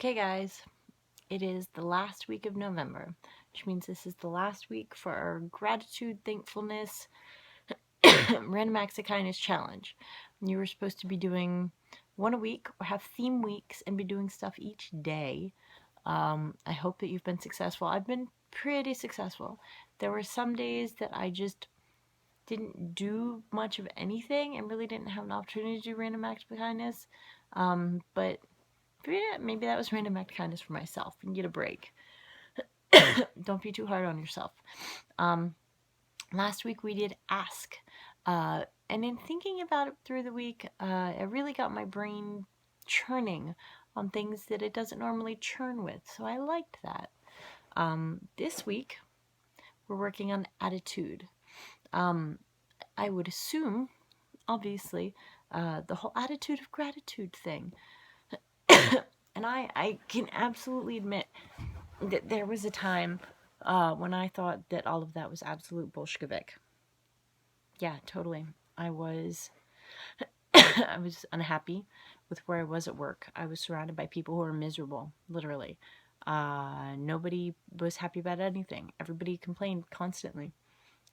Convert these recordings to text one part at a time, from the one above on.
Okay, guys, it is the last week of November, which means this is the last week for our gratitude, thankfulness, random acts of kindness challenge. You were supposed to be doing one a week or have theme weeks and be doing stuff each day. I hope that you've been successful. I've been pretty successful. There were some days that I just didn't do much of anything and really didn't have an opportunity to do random acts of kindness. But yeah, maybe that was random act of kindness for myself and get a break. Don't be too hard on yourself. Um, Last week we did ask. And in thinking about it through the week, I really got my brain churning on things that it doesn't normally churn with. So I liked that. This week we're working on attitude. I would assume, obviously, the whole attitude of gratitude thing. And I can absolutely admit that there was a time when I thought that all of that was absolute Bolshevik. Yeah, totally. I was I was unhappy with where I was at work. I was surrounded by people who were miserable, literally. Nobody was happy about anything. Everybody complained constantly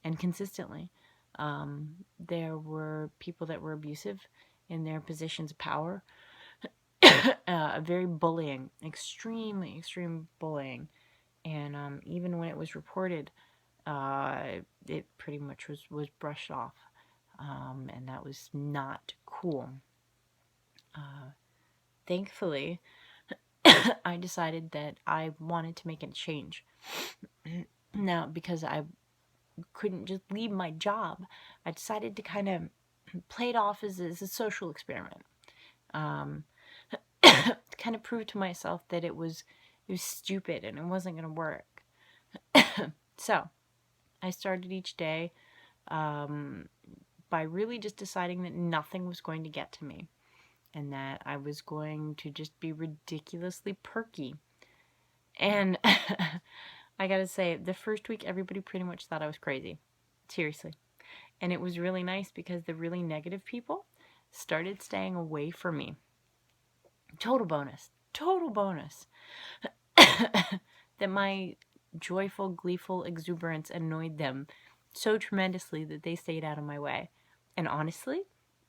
and consistently. There were people that were abusive in their positions of power, very bullying, extreme bullying. And even when it was reported, it pretty much was brushed off. And that was not cool. Thankfully, I decided that I wanted to make a change. Now, because I couldn't just leave my job, I decided to kind of play it off as a social experiment. To kind of prove to myself that it was stupid and it wasn't going to work. So, I started each day by really just deciding that nothing was going to get to me and that I was going to just be ridiculously perky. And I gotta say, the first week, everybody pretty much thought I was crazy. Seriously. And it was really nice because the really negative people started staying away from me. Total bonus. Total bonus. That my joyful, gleeful exuberance annoyed them so tremendously that they stayed out of my way. And honestly,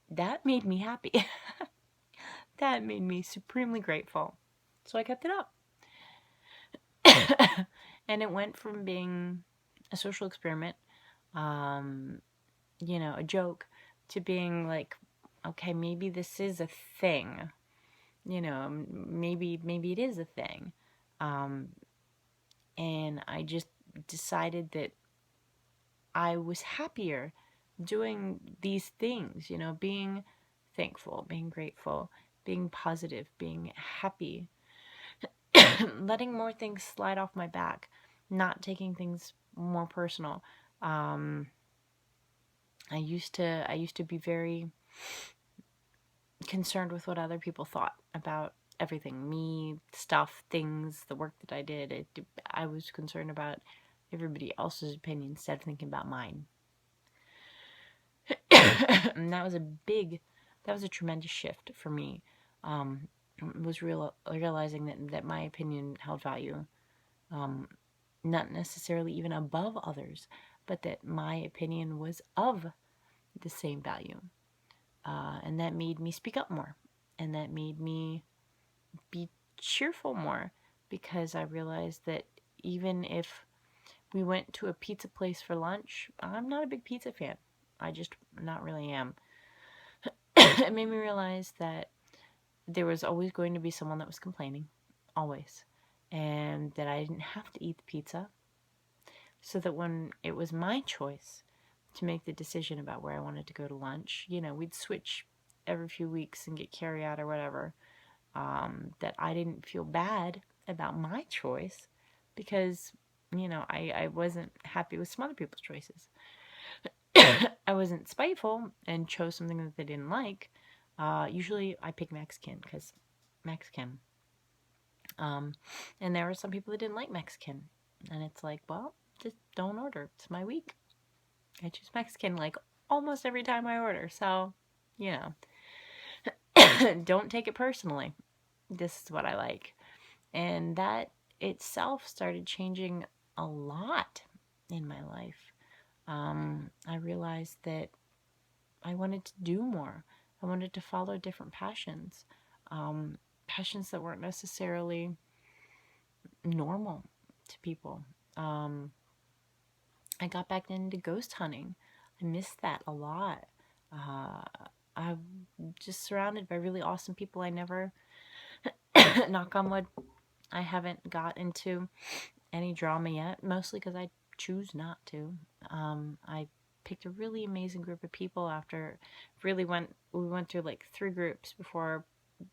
that made me happy. That made me supremely grateful. So I kept it up. And it went from being a social experiment, um, a joke, to being like, okay, maybe this is a thing. Maybe it is a thing. And I just decided that I was happier doing these things, being thankful, being grateful, being positive, being happy, letting more things slide off my back, not taking things more personal. I used to be very concerned with what other people thought about everything, me, stuff, things, the work that I did. I was concerned about everybody else's opinion instead of thinking about mine. And that was a tremendous shift for me. Was realizing that my opinion held value, not necessarily even above others, but that my opinion was of the same value. And that made me speak up more. And that made me be cheerful more because I realized that even if we went to a pizza place for lunch, I'm not a big pizza fan. I just not really am. It made me realize that there was always going to be someone that was complaining. Always. And that I didn't have to eat the pizza. So that when it was my choice to make the decision about where I wanted to go to lunch, we'd switch every few weeks and get carry out or whatever. That I didn't feel bad about my choice because, I wasn't happy with some other people's choices. I wasn't spiteful and chose something that they didn't like. Usually I pick Mexican because Mexican. And there were some people that didn't like Mexican. And it's like, well, just don't order. It's my week. I choose Mexican like almost every time I order. So, don't take it personally. This is what I like. And that itself started changing a lot in my life. I realized that I wanted to do more. I wanted to follow different passions, passions that weren't necessarily normal to people. Um, I got back into ghost hunting. I missed that a lot. Uh, I'm just surrounded by really awesome people. I never, knock on wood, I haven't got into any drama yet, mostly because I choose not to. I picked a really amazing group of people after we went through like 3 groups before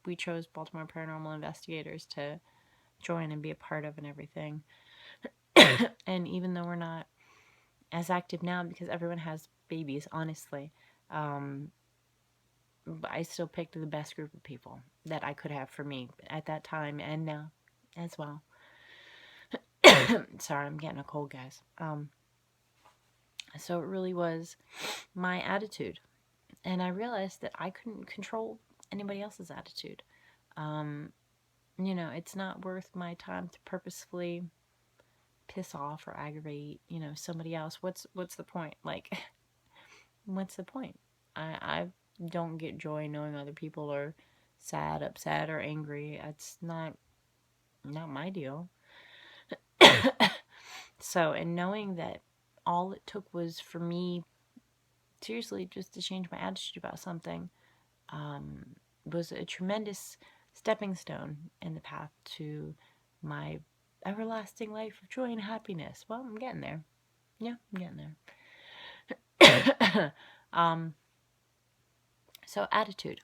we chose Baltimore Paranormal Investigators to join and be a part of and everything. And even though we're not as active now because everyone has babies, honestly, um, I still picked the best group of people that I could have for me at that time and now as well. Sorry, I'm getting a cold, guys. So it really was my attitude. And I realized that I couldn't control anybody else's attitude. Um, it's not worth my time to purposefully piss off or aggravate, somebody else. What's the point? Like, what's the point? I don't get joy knowing other people are sad, upset, or angry. It's not my deal. So, and knowing that all it took was for me, seriously, just to change my attitude about something, um, was a tremendous stepping stone in the path to my everlasting life of joy and happiness. Well, I'm getting there. Yeah, I'm getting there. So attitude.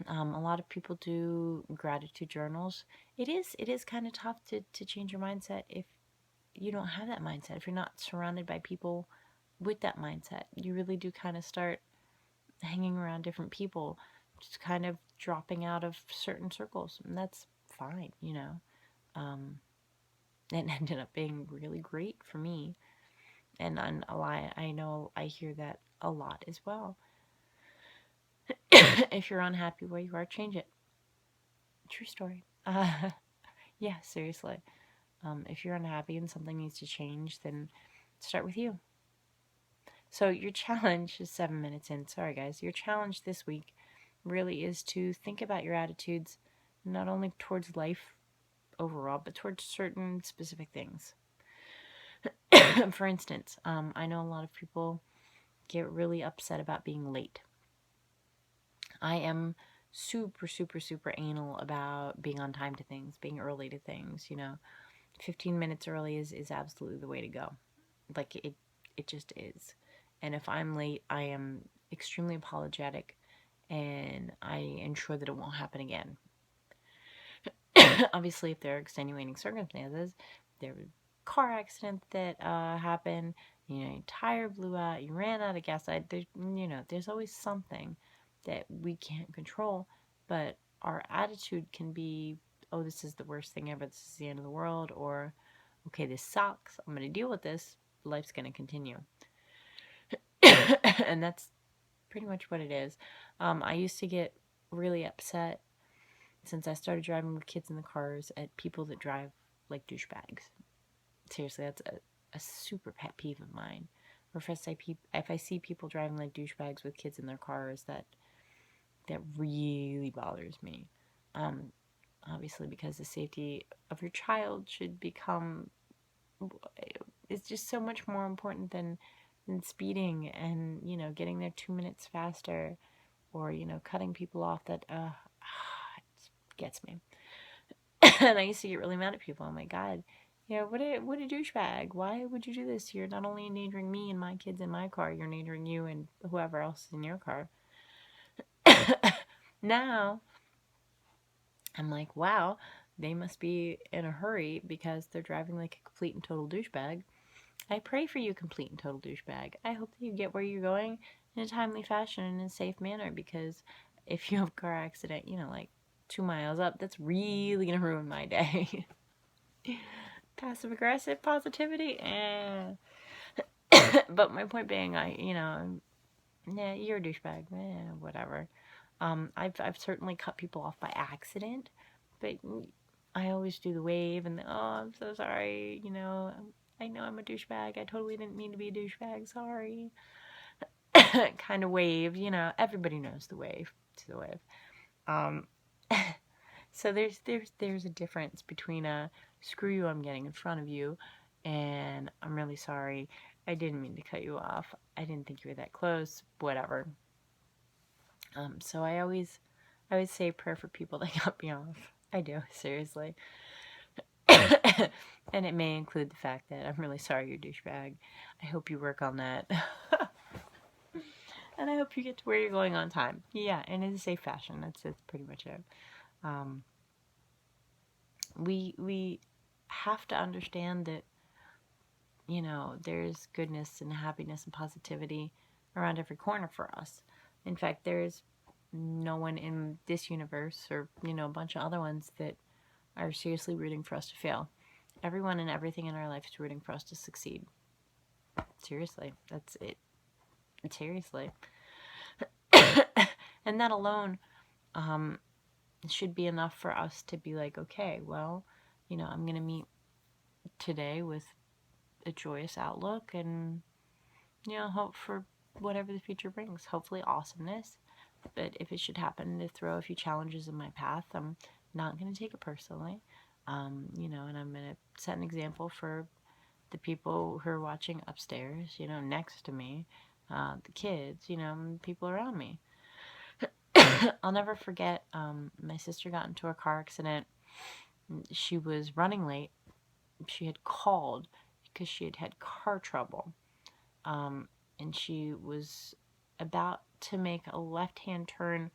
A lot of people do gratitude journals. It is kind of tough to change your mindset if you don't have that mindset. If you're not surrounded by people with that mindset, you really do kind of start hanging around different people, just kind of dropping out of certain circles, and that's fine. It ended up being really great for me, and I know I hear that a lot as well. If you're unhappy where you are, change it. True story. Yeah, seriously. If you're unhappy and something needs to change, then start with you. So your challenge is 7 minutes in. Sorry, guys. Your challenge this week really is to think about your attitudes, not only towards life overall, but towards certain specific things. For instance, I know a lot of people get really upset about being late. I am super, super, super anal about being on time to things, being early to things. 15 minutes early is absolutely the way to go. Like it just is. And if I'm late, I am extremely apologetic and I ensure that it won't happen again. Obviously, if there are extenuating circumstances, there was a car accident that happened, your tire blew out, you ran out of gas. There's always something that we can't control, but our attitude can be, oh, this is the worst thing ever, this is the end of the world, or, okay, this sucks, I'm going to deal with this, life's going to continue. And that's pretty much what it is. I used to get really upset since I started driving with kids in the cars at people that drive like douchebags. Seriously, that's a super pet peeve of mine. Or if I see people driving like douchebags with kids in their cars, that really bothers me. Um, Obviously, because the safety of your child should become, it's just so much more important than speeding and getting there 2 minutes faster, or cutting people off. That it gets me. And I used to get really mad at people. Oh my god, what a douchebag. Why would you do this? You're not only endangering me and my kids in my car, you're endangering you and whoever else is in your car. Now I'm like, wow, they must be in a hurry because they're driving like a complete and total douchebag. I pray for you, complete and total douchebag. I hope that you get where you're going in a timely fashion and in a safe manner, because if you have a car accident, like 2 miles up, that's really gonna ruin my day. Passive aggressive positivity, But my point being, yeah, you're a douchebag, whatever. I've certainly cut people off by accident, but I always do the wave and the, oh, I'm so sorry, you know, I know I'm a douchebag. I totally didn't mean to be a douchebag. Sorry. Kind of wave, you know, everybody knows the wave. To the wave. Um, so there's a difference between a screw you, I'm getting in front of you, and I'm really sorry. I didn't mean to cut you off. I didn't think you were that close. Whatever. So I always say a prayer for people that cut me off. I do, seriously. And it may include the fact that I'm really sorry you're a douchebag. I hope you work on that. And I hope you get to where you're going on time. Yeah, and in a safe fashion. That's pretty much it. Um, we have to understand that, you know, there's goodness and happiness and positivity around every corner for us. In fact, there's no one in this universe or, you know, a bunch of other ones that are seriously rooting for us to fail. Everyone and everything in our life is rooting for us to succeed. Seriously, that's it. Seriously. And that alone should be enough for us to be like, okay, well, you know, I'm going to meet today with a joyous outlook and, you know, hope for whatever the future brings. Hopefully, awesomeness. But if it should happen to throw a few challenges in my path, I'm not going to take it personally. You know, and I'm going to set an example for the people who are watching upstairs, you know, next to me, the kids, you know, people around me. I'll never forget, my sister got into a car accident. She was running late. She had called because she had had car trouble. And she was about to make a left-hand turn